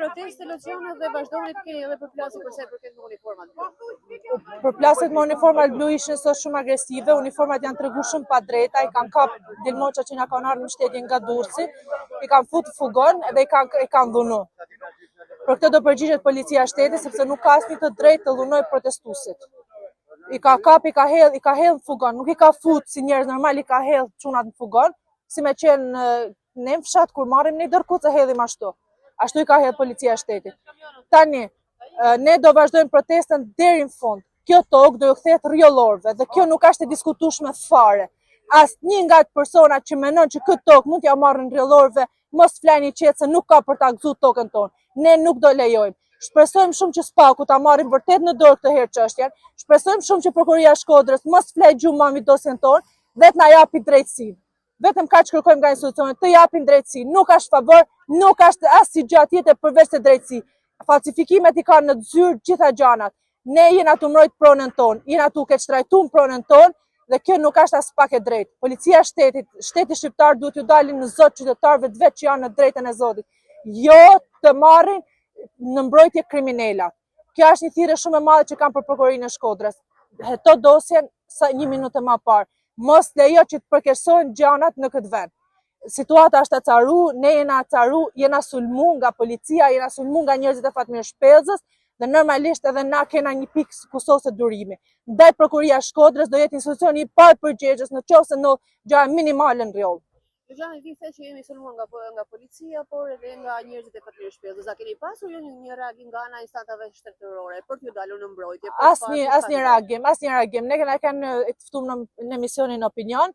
Proteste, locionet dhe vazhdoni të keni edhe përplasje përse përket me uniformat blu. Përplasjet me uniformat blu ishin sot shumë agresive, uniformat janë tregu shumë pa drejta, i kanë kap Delmoqa që nga kanë ardhur në shtetje nga Durrësi, i kanë futur fugon dhe i kanë dhunu. Për këtë do përgjigjet policia e shtetit sepse nuk ka asnjë të drejtë të dhunojë protestuesit. I ka kap, i ka hedh në fugon, nuk i ka fut si njerëz normal, i ka hedh çunat në fugon, si me qenë ne në fshat kur marrim një dërkucë hedhim ashtu. Ashtu i ka hedh policia e shtetit. Tani, ne do vazhdojmë protestën deri në fund. Kjo tokë do ju kthehet rjollorëve dhe kjo nuk është e diskutueshme fare. Asnjë nga personat që mendon që këtë tokë mund t'ja marrin rjollorëve, mos flani qetë se nuk ka për ta gëzuar tokën tonë. Ne nuk do lejojmë. Shpresojmë shumë që SPAK-u ta marrin vërtet në dorë këtë herë çështjen. Shpresojmë shumë që prokuroria e Shkodrës mos flej gjumë mbi dosjen tonë dhe të na japi drejtësinë. Vetëm kaq kërkojmë nga institucionet, të japin drejtësi. Nuk është favor, nuk është asnjë gjë tjetër përveç të drejtësi. Falsifikimet i kanë në zyrë gjitha gjanat. Ne jena tu mbrojt pronën tonë, jena tu keq trajtuar pronën tonë dhe kjo nuk është as pak e drejtë. Policia e shtetit, shteti shqiptar duhet t'ju dalin në zot qytetarëve të vetë që janë në drejtën e Zotit. Jo të marrin në mbrojtje kriminela. Kjo është një thirrje shumë e madhe që kanë për prokurorinë e Shkodrës. Heto dosjen sa 1 minutë më parë. Mos lejo që të përkeqësohen gjanat në këtë vend. Situata është e caru, ne jena caru, jena sulmu nga policia, jena sulmu nga njerëzit e Fatmir Shpellzës dhe normalisht edhe na kena një pikë kusose durimi. Ndaj prokuroria e Shkodrës do jetë institucioni i parapërgjegjës në qoftë se në gjëra minimale në rjoll. Gjani vi the që jemi sulmuar nga policia, por edhe nga njerëzit e Fatmir Shpellzës. A keni pasur një reagim nga ana instancave shtetërore për t'ju dalur në mbrojtje? Asnjë reagim. Ne kemi ftuar në emisionin Opinion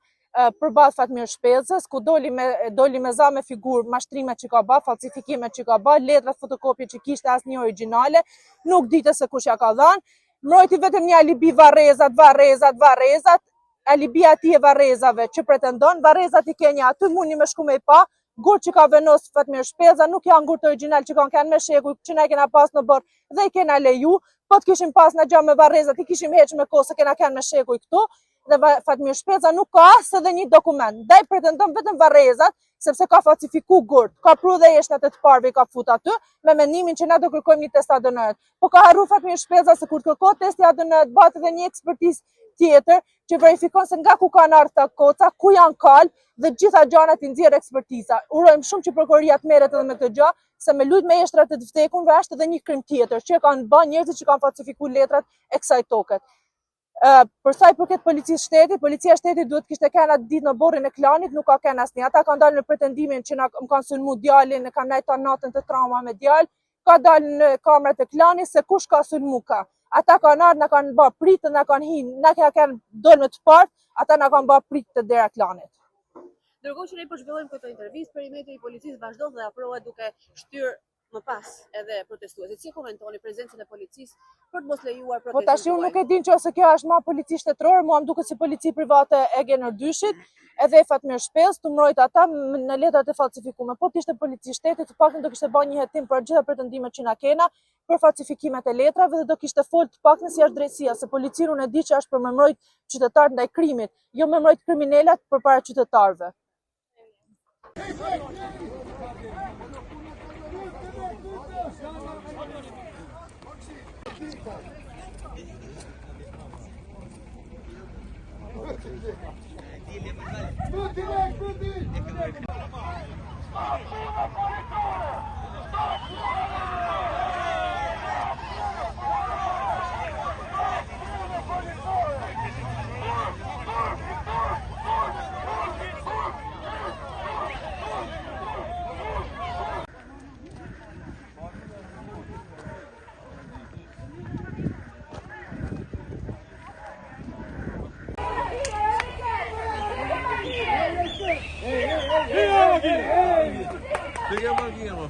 përballë Fatmir Shpellzës, ku doli me za me figurë mashtrimet që ka bë, falsifikimet që ka bë, letrat fotokopje që kishte asnjë origjinale, nuk ditë se kush ja ka dhënë. Mbrojti vetëm një alibi varrezat, alibia e varrezave që pretendon, varrezat i keni aty, mundi me shku me i pa, gurë që ka venos Fatmir Shpellza nuk janë gurë të original që kanë me shekuj, që na i kena pas në bërë dhe i kena leju, po të kishim pas në gjë me varrezat, i kishim heq me kohë se kena me shekuj këtu, dhe Fatmir Shpellza nuk ka asë edhe një dokument, dhe i pretendon vetëm varrezat, sepse ka falsifiku gurë, ka pru dhe jeshtet e të parve i ka fut aty, me mendimin që na do kërkojmë një test ADN-t. Po ka harru Fatmir Shpellza se kur të kërkoj testi ADN-t, bat edhe një ekspertizë tjetër që verifikon se nga ku kanë ardhur koca, ku janë kalë dhe gjitha gjanat i nxjerr ekspertiza. Urojmë shumë që prokuroria të merret edhe me këtë gjë, se me lut me eshtrat e të vdekunve është edhe një krim tjetër që kanë bën njerëzit që kanë falsifikuar letrat e kësaj toke. Për sa i përket policia e shtetit duhet kishte kanë atë ditë në borrin e klanit, nuk ka kanë asnjë. Ata kanë dalë në pretendimin që më kanë sulmuar djalin, ne kanë ndajtur natën të trauma me djalin, ka dalë në kamerat e klanit se kush ka sulmuar ka. Ata kanë ardhur, na kanë bërë pritë, na kanë hinë, na kanë dorë me të parë, ata na kanë bërë pritë të dera klanit. Ndërkohë që ne po zhvillojmë këtë intervistë, perimetri i policisë vazhdon dhe afrohet duke shtyr më pas edhe protestuesit. Si komentoni prezencën e policisë për të mos lejuar protestën? Po tash unë nuk e din nëse kjo është më polici shtetërore, mua më duket si polici private e Genërdyshit, edhe Fatmir Shpellzë të mbrojt ata në letrat e falsifikuara. Po të ishte polici shtetit, të paktën do kishte bërë një hetim për gjitha pretendimet që na kena për falsifikimet e letrave dhe do kishte folë të paktën si është drejtësia, se policiu unë e di që është për me mbrojt qytetarët ndaj krimit, jo me mbrojt kriminalat përpara qytetarëve.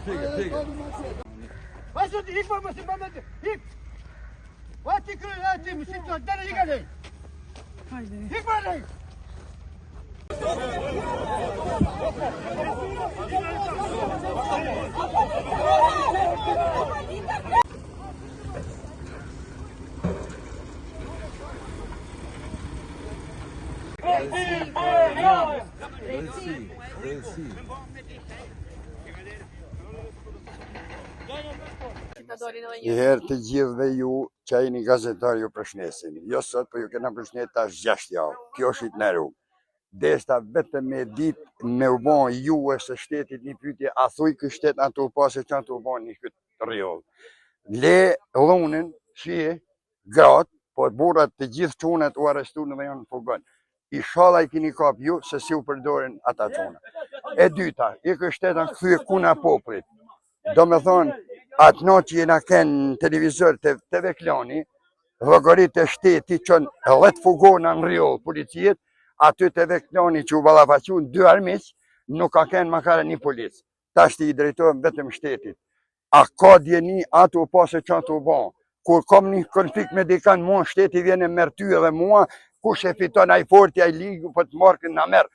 Figa. Vai să te informă să mă mădă. Hic. Vai te că ai mi se tot dar ligale. Haide. Hic băi. Hey! Njëherë të gjithëve ju që jeni gazetar ju përshnesin. Jo sot, po ju kena përshnet tash 6 javë. Kjo është i nëru. Desta vetëm me ditë me u bon ju e së shtetit një pyetje, a thuj kë shtet anë të u pasë që anë të u bon një këtë rjollë. Le dhunën, shie, gratë, po burrat të gjithë çunat u arrestuan dhe janë në fugon. Inshallah I keni kap ju se si u përdoren ata çuna. E dyta, I kë shtetan kthye kuna popullit. Do me thonë, atë no që jena kënë në televizor të TV Klani, llogarit e shteti që në 10 fugona në rjollë policijet, aty TV Klani që u ballafaqun 2 armiq, nuk ka kënë makare një policë. Ta shti I drejtojnë vetëm shtetit. A ka djeni atë u pasë që atë u bon. Kur kom një konflikt me dikan mua, shteti vjene mërë ty edhe mua, kush e fiton ai forti, ai ligu, po të markën na merë.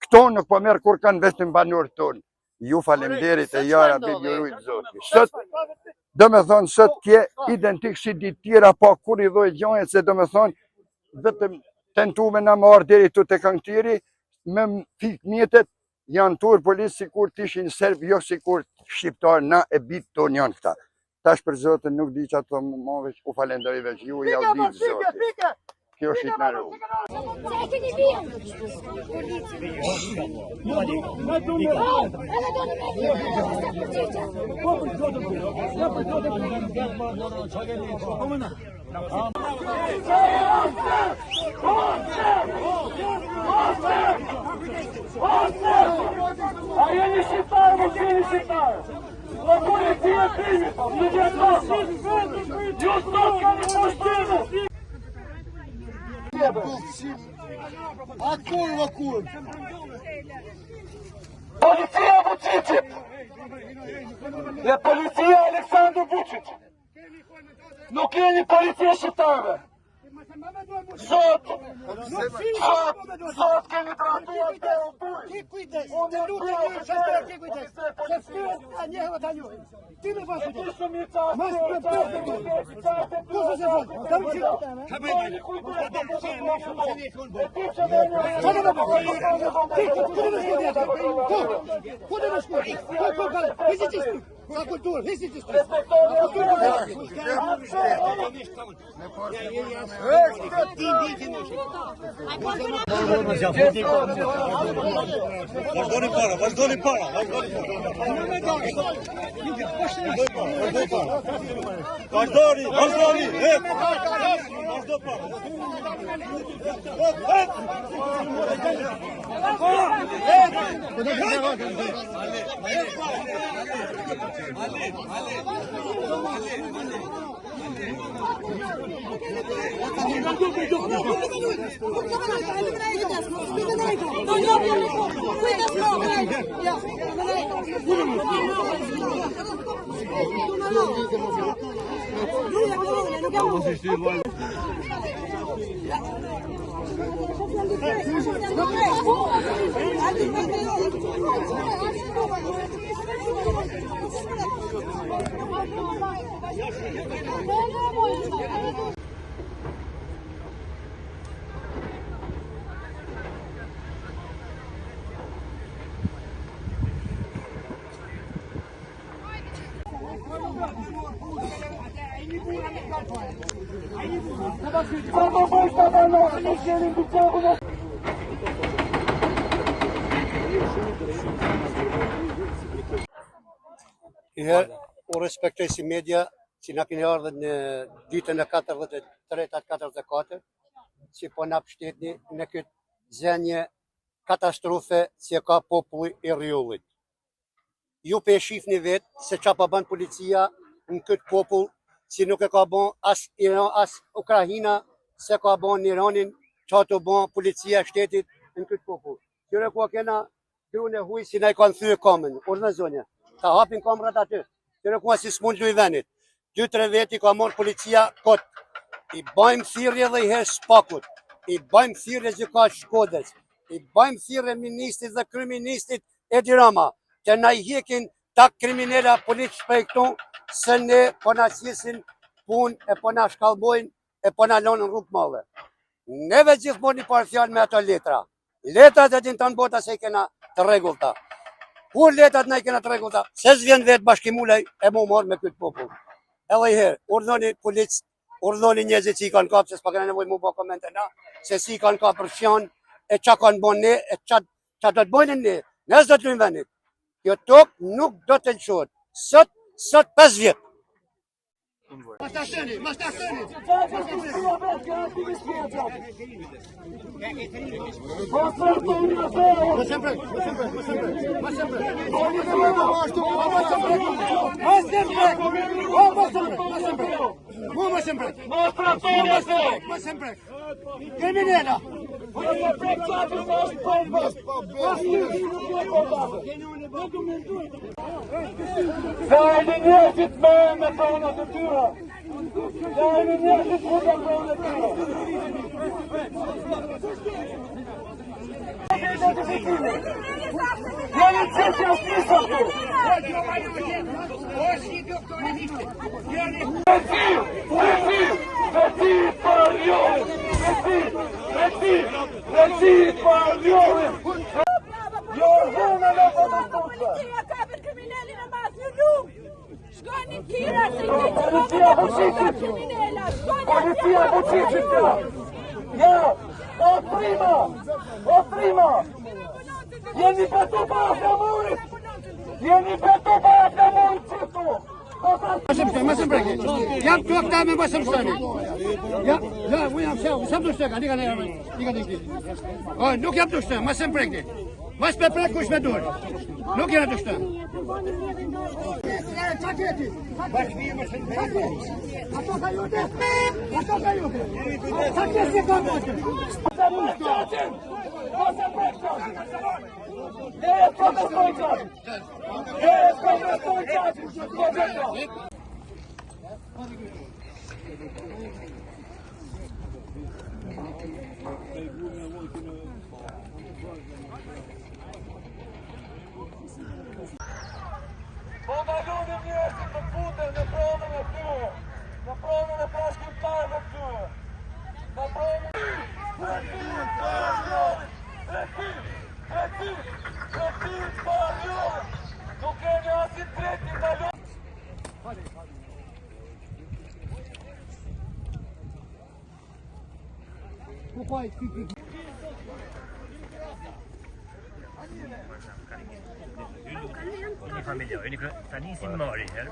Këto nuk po merë kur kanë vetëm banorët tonë. Ju falemderit e jara për njërujt zoti. Sot, do me thonë, sot kje identik si ditë tjera, pa kur I dhoj gjonjet, se do me thonë, vetëm tentume na më arë deri të këngtiri, me fik mjetet, janë tur policë si kur t'ishin serb, jo si kur shqiptar, na e bitë tonë janë këta. Tash për zotën nuk di që ato më veç, u falenderoj veç ju, ja u ditë zoti. Kjo është I nëru. A jeni shqiptarë, mos jeni shqiptarë. La policia primi, në gjithë ju sot keni pushtimë. Atë kurva kur. Policia Vučićit dhe policia Aleksandar Vučić nuk jeni policia shqiptarëve. Sot keni trajtuar të Ti kujdes, të lutem ju shëndet, ti kujdes. Se ftyret a njëherë ta njohin. Ti më pas kujdes. Mas me përë. Kusë se fol. Kam qytë. Ka bëjnë. Kude më shkoj? Hizi ka kulturë, hizi ti shkoj. Vazhdoni para, vazhdoni para. Vazhdoni, vazhdo para. U respektoj si media që na keni ardhur në ditën e 43-44 që po na pështetni në këtë zënje katastrofe që ka populli I rjullit. Ju pe shifni vetë se qa pa bën policia në këtë popull që nuk e ka bën as Iran, as Ukraina, se ka bën në Iranin, qa të bën policia shtetit në këtë popull. Këre ku kena drune huj si na I kanë thyë kamën, në zonja. Ta hapin kamrat aty. Këre ku si s'mund luj venit. 2-3 veti ka marrë policia kot. I bajmë thirrje dhe I hesh spakut. I bajmë thirrje që ka Shkodës. I bajmë thirrje ministrit dhe kryeministrit Edi Rama. Që na I hekin ta kriminela poliç për këtu, se ne po na sjesin punë e po na shkallbojnë e po na lonë në rrugë madhe. Neve gjithmonë I parë fjalë me ato letra. Letat e din të në bota se i kena të regullta. Kur letat ne i kena të regullta, se s'vjen vetë bashkimulej e mu marrë me këtë popull. Edhe i herë, urdhoni policë, urdhoni njerëzit që i kanë kapë, se s'pa kena nevoj mu bo komente na, se si i kanë kapë për fjanë, e qa kanë bon ne, e qa do të bojnë ne, nësë do të lujnë venit. Kjo tokë nuk do të lëshot. Sot 5 vjetë. Dajni njerëzit me pronat e tyre. Dajni njerëzit me pronat e tyre. Jeni qëtë jasnisa të. Veti për johin. Veti për johin. Jo zona në protestuese. Policia ka për kriminalin e mas në lumë. Shkoni tira se Policia buqicit. Policia buqicit. Ja, o prima. Jeni betu para flamurit. Qëtu. Ma se mbreki. Jam të këta me ma se mshtani. Ja, u jam sem të shteka, nika nuk jam të shtem, ma se mbreki. Ma s'pe prek kush me dur. Nuk jam të shtem. Ato ka jute. Sa kesi ka motë. Po ndaloni njerëzit të futen në pronën e tyre, në pronën e bashkëtarëve të tyre, në pronën e Reti Barjon, nuk keni asit drejti ndaloni. Një familja, tani si mori, herë.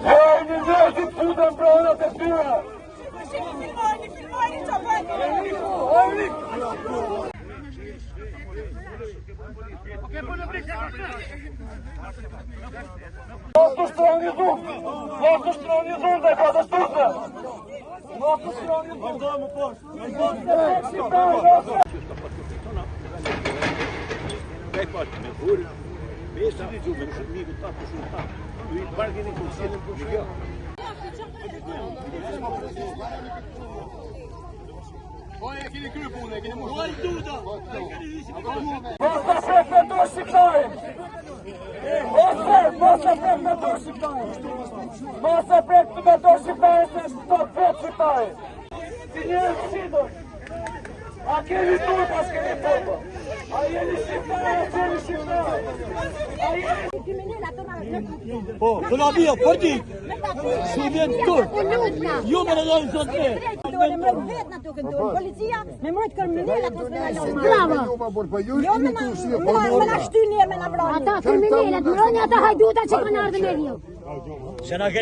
Hejni njerëzit futen pronat e tyre. Filmoni që bëjnë. Mos të shtroni dhunë dhe protestuese. Mos të shtroni dhunë. Vazhdojmë poshtë. Po e keni krye punë, e keni mushë. Mos të prek me dorë shqiptarin. Mos të prek me dorë shqiptarin. Mos të prek me dorë shqiptarin se shtot vetë shqiptarin. Si njerë shqitër. A keni turë pas keni popë. A jeni shqiptarë, a jeni shqiptarë. Po, të nga vija, për ti, si vjen tur, ju me në dojnë sot me. Me mërët vetë në tukën turë, policia me mërët kriminella të spenalonë. Bravo! Jo me në shtyni e me në vranë. Ata kriminellat, mërënja ata hajduta që kanë ardhën e rjo.